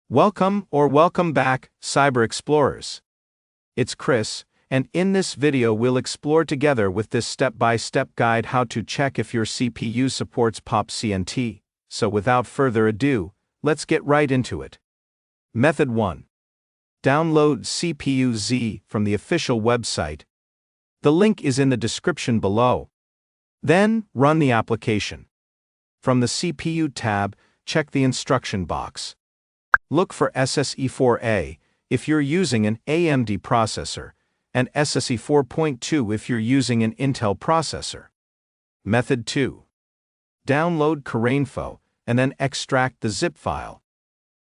Welcome back, Cyber Explorers. It's Chris, and in this video we'll explore together with this step-by-step guide how to check if your CPU supports POPCNT. So without further ado, let's get right into it. Method 1. Download CPU-Z from the official website. The link is in the description below. Then, run the application. From the CPU tab, check the instruction box. Look for SSE4A if you're using an AMD processor, and SSE 4.2 if you're using an Intel processor. Method 2. Download CoreInfo and then extract the zip file.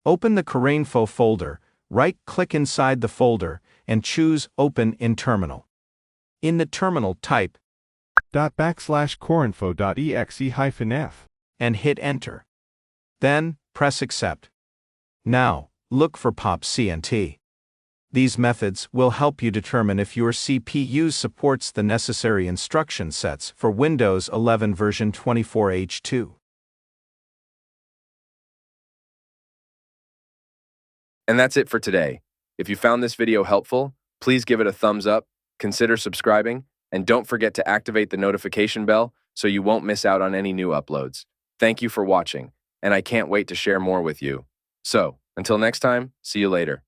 Open the CoreInfo folder, right-click inside the folder, and choose Open in Terminal. In the terminal, type ./corinfo.exe-f and hit Enter. Then, press Accept. Now, look for POPCNT. These methods will help you determine if your CPU supports the necessary instruction sets for Windows 11 version 24H2. And that's it for today. If you found this video helpful, please give it a thumbs up, consider subscribing, and don't forget to activate the notification bell so you won't miss out on any new uploads. Thank you for watching, and I can't wait to share more with you. So, until next time, see you later.